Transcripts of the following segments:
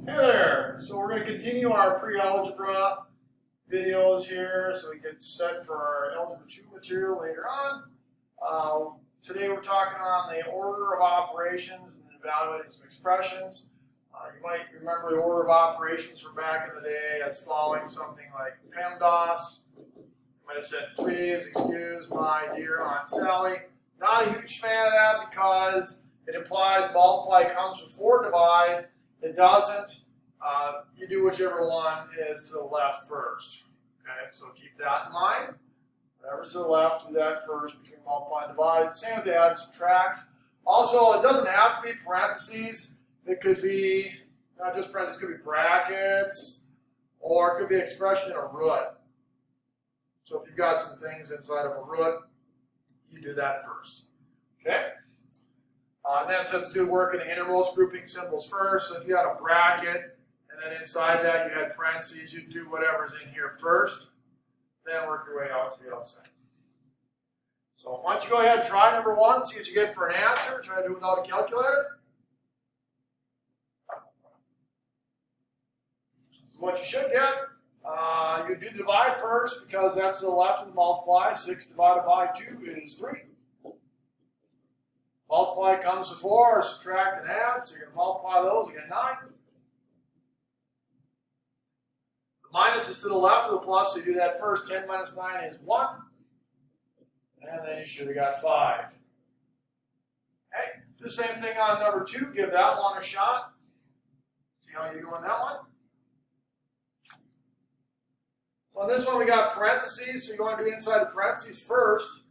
Hey there! So we're going to continue our pre-algebra videos here so we get set for our Algebra 2 material later on. Today we're talking on the order of operations and evaluating some expressions. You might remember the order of operations from back in the day as following something like PEMDAS. You might have said, please excuse my dear Aunt Sally. Not a huge fan of that because it implies multiply comes before divide. It doesn't. You do whichever one is to the left first. Okay, so keep that in mind. Whatever's to the left, do that first between multiply and divide. Same with add and subtract. Also, it doesn't have to be parentheses. It could be, not just parentheses, it could be brackets, or it could be expression in a root. So if you've got some things inside of a root, you do that first. Okay? And then it says do work in the innermost grouping symbols first. So if you had a bracket, and then inside that you had parentheses, you'd do whatever's in here first, then work your way out to the outside. So why don't you go ahead and try number one, see what you get for an answer. Try to do it without a calculator. This is what you should get. You do the divide first because that's to the left of the multiply. 6 divided by 2 is 3. Multiply comes before, subtract and add, so you're going to multiply those, you get 9. The minus is to the left of the plus, so you do that first. 10 minus 9 is 1. And then you should have got 5. Okay, do the same thing on number 2, give that one a shot. See how you do on that one? So on this one we got parentheses, so you want to do inside the parentheses first.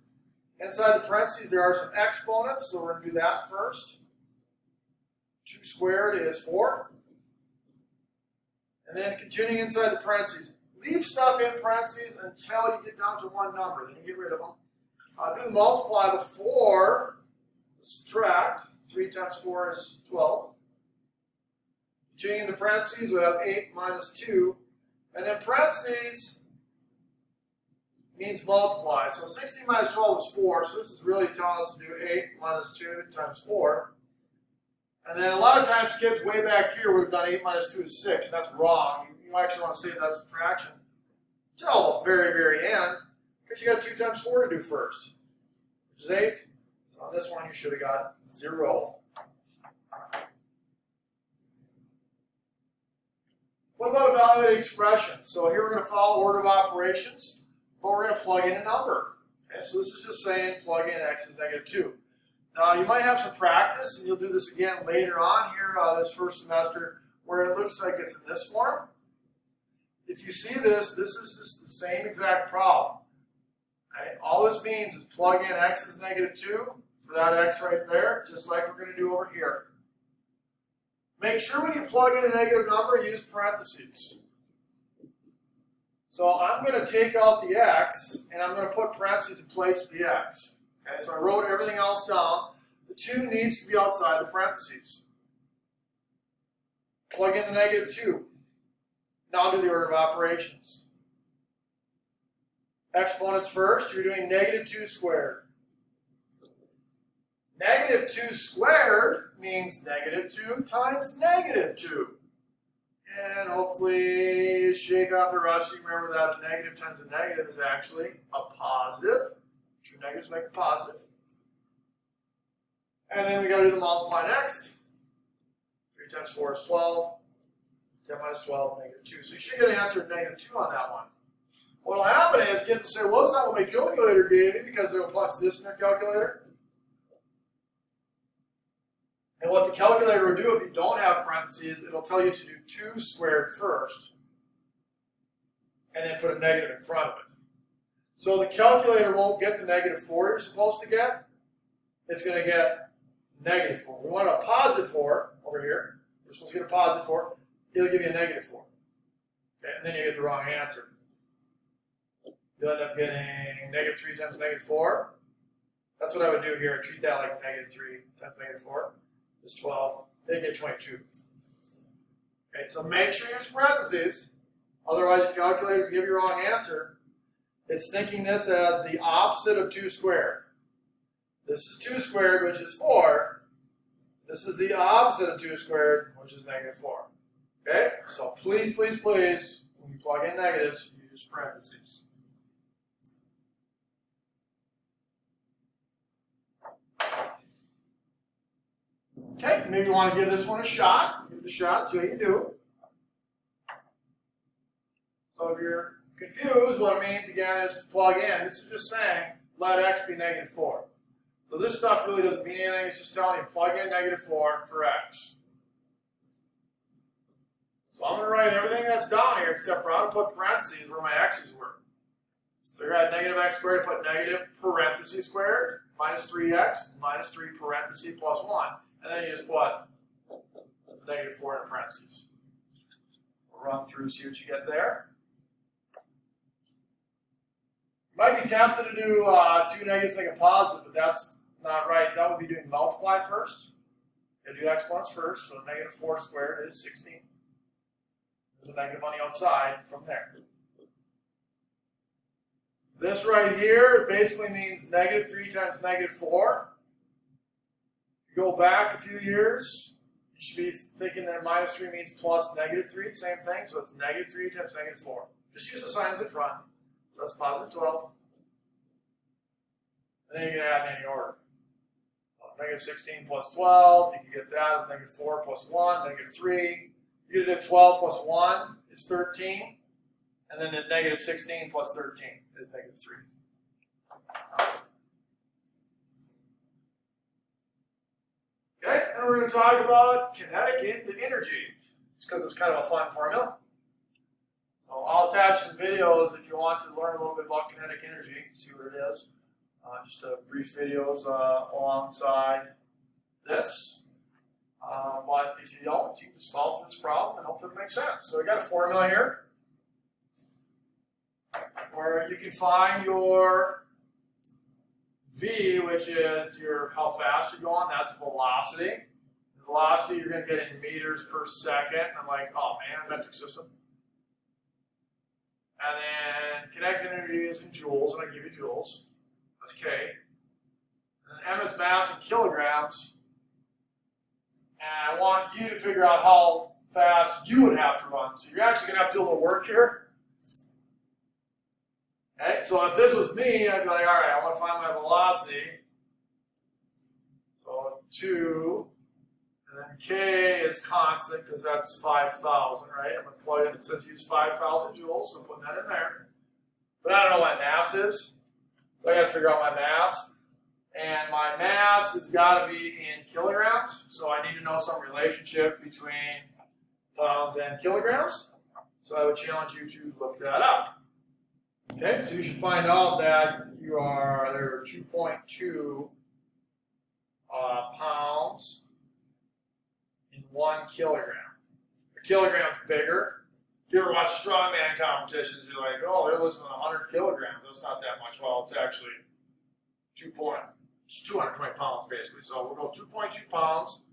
Inside the parentheses, there are some exponents, so we're going to do that first. 2 squared is 4. And then continuing inside the parentheses. Leave stuff in parentheses until you get down to one number, then you get rid of them. Do the multiply before the subtract. 3 times 4 is 12. Continuing in the parentheses, we have 8 minus 2. And then parentheses means multiply. So 16 minus 12 is 4, so this is really telling us to do 8 minus 2 times 4. And then a lot of times kids way back here would have done 8 minus 2 is 6. That's wrong. You actually want to save that subtraction until the very, very end, because you got 2 times 4 to do first, which is 8. So on this one you should have got 0. What about evaluating expressions? So here we're going to follow order of operations. But we're going to plug in a number. Okay, so this is just saying plug in x is negative 2. Now you might have some practice, and you'll do this again later on here this first semester, where it looks like it's in this form. If you see this, this is just the same exact problem. Okay? All this means is plug in x is negative 2 for that x right there, just like we're going to do over here. Make sure when you plug in a negative number, use parentheses. So I'm going to take out the x, and I'm going to put parentheses in place of the x. Okay, so I wrote everything else down. The 2 needs to be outside the parentheses. Plug in the negative 2. Now do the order of operations. Exponents first, you're doing negative 2 squared. Negative 2 squared means negative 2 times negative 2. And hopefully shake off the rust. You remember that a negative times a negative is actually a positive. Two negatives make a positive. And then we got to do the multiply next. 3 times 4 is 12. 10 minus 12, negative 2. So you should get an answer of negative 2 on that one. What will happen is kids will say, well, it's not what my calculator gave me because they'll punch this in their calculator. And what the calculator will do if you don't have parentheses, it'll tell you to do 2 squared first, and then put a negative in front of it. So the calculator won't get the negative 4 you're supposed to get. It's going to get negative 4. We want a positive 4 over here. We're supposed to get a positive 4. It'll give you a negative 4. Okay, and then you get the wrong answer. You'll end up getting negative 3 times negative 4. That's what I would do here. Treat that like negative 3 times negative 4. Is 12, they get 22. Okay, so make sure you use parentheses, otherwise your calculator will give you a wrong answer. It's thinking this as the opposite of 2 squared. This is 2 squared, which is 4. This is the opposite of 2 squared, which is negative 4. Okay, so please, please, please, when you plug in negatives, use parentheses. Okay, maybe you want to give this one a shot. Give it a shot, see how you do. So if you're confused, what it means again is to plug in. This is just saying, let x be -4. So this stuff really doesn't mean anything. It's just telling you plug in -4 for x. So I'm going to write everything that's down here except for I'm going to put parentheses where my x's were. So you're at -x squared, put negative parentheses squared, minus 3x, minus 3 parentheses plus 1. And then you just put -4 in parentheses. We'll run through, see what you get there. You might be tempted to do 2 negatives make a positive, but that's not right. That would be doing multiply first. You do exponents first, so -4 squared is 16. There's a negative on the outside from there. This right here basically means -3 times -4. If you go back a few years, you should be thinking that -3 means plus -3, same thing, so it's -3 times -4. Just use the signs in front. So that's positive 12. And then you can add in any order. -16 plus 12, you can get that as -4 plus 1, -3. You get to 12 plus 1 is 13. And then the -16 plus 13 is -3. Okay, and we're going to talk about kinetic energy. It's because it's kind of a fun formula. So I'll attach some videos if you want to learn a little bit about kinetic energy, see what it is. Just brief videos alongside this. But if you don't, you can just follow through this problem and hopefully it makes sense. So we got a formula here where you can find your V, which is your how fast you're going. That's velocity. The velocity you're going to get in meters per second. And I'm like, oh man, metric system. And then kinetic energy is in joules, and I give you joules. That's K. And then M is mass in kilograms. And I want you to figure out how fast you would have to run. So you're actually going to have to do a little work here. Okay, so if this was me, I'd be like, all right, I want to find my velocity. So 2, and then K is constant because that's 5,000, right? I'm going to plug it. It says use 5,000 joules, so I'm putting that in there. But I don't know what mass is, so I got to figure out my mass. And my mass has got to be in kilograms, so I need to know some relationship between pounds and kilograms. So I would challenge you to look that up. Okay, so you should find out that there are 2.2 pounds in 1 kilogram. A kilogram's bigger. If you ever watch strongman competitions, you're like, oh, they're losing 100 kilograms. That's not that much. Well, it's actually 220 pounds, basically. So we'll go 2.2 pounds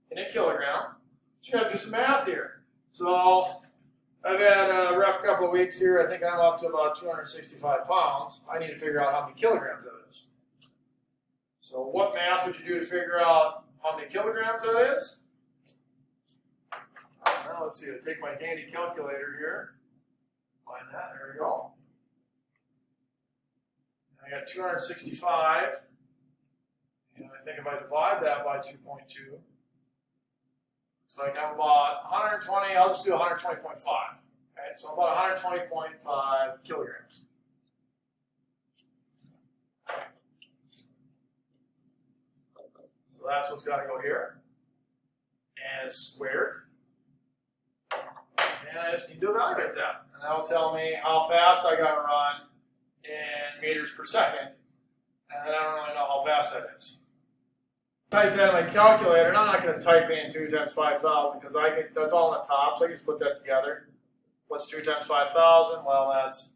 in a kilogram. So you got to do some math here. So I've had a rough couple of weeks here. I think I'm up to about 265 pounds. I need to figure out how many kilograms that is. So what math would you do to figure out how many kilograms that is? Now let's see. I take my handy calculator here. Find that. There we go. I got 265. And I think if I divide that by 2.2, it's like I'm about 120, I'll just do 120.5. Okay, so about 120.5 kilograms. So that's what's got to go here. And it's squared. And I just need to evaluate that. And that'll tell me how fast I got to run in meters per second. And then I don't really know how fast that is. Type that in my calculator, and I'm not going to type in 2 times 5,000 because that's all on the top, so I can just put that together. What's 2 times 5,000? Well, that's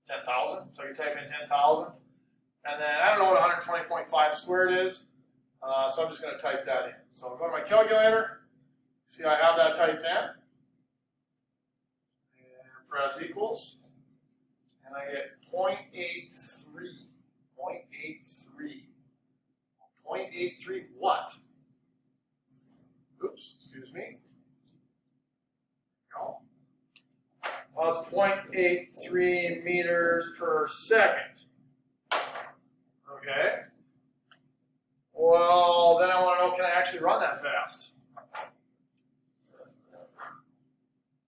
10,000. So you type in 10,000. And then I don't know what 120.5 squared is, so I'm just going to type that in. So I'll go to my calculator. See, I have that typed in. And press equals. And I get 0.83. 0.83. 0.83 what? Oops, excuse me. It's 0.83 meters per second. Okay. Well, then I want to know, can I actually run that fast?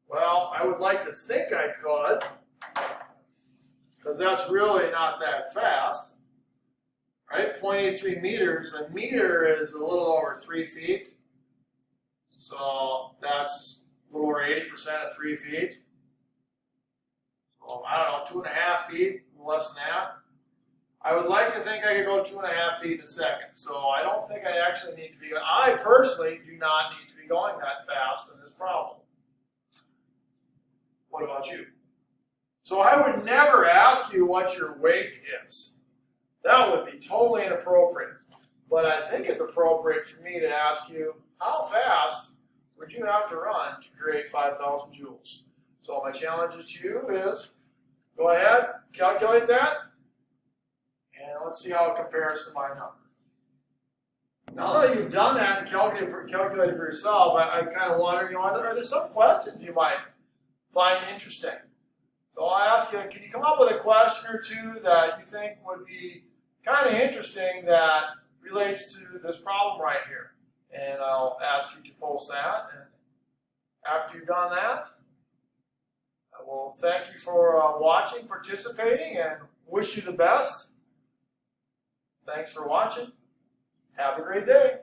Well, I would like to think I could, because that's really not that fast. Right? 0.83 meters. A meter is a little over 3 feet. So that's a little over 80% of 3 feet. So I don't know, 2.5 feet, less than that. I would like to think I could go 2.5 feet in a second. So I don't think I actually need to be, I personally do not need to be going that fast in this problem. What about you? So I would never ask you what your weight is. That would be totally inappropriate. But I think it's appropriate for me to ask you, how fast would you have to run to create 5,000 joules? So my challenge to you is, go ahead, calculate that, and let's see how it compares to my number. Now that you've done that and calculated for yourself, I kind of wonder, are there some questions you might find interesting? So I'll ask you, can you come up with a question or two that you think would be kind of interesting that relates to this problem right here? And I'll ask you to post that. And after you've done that, I will thank you for watching, participating, and wish you the best. Thanks for watching. Have a great day.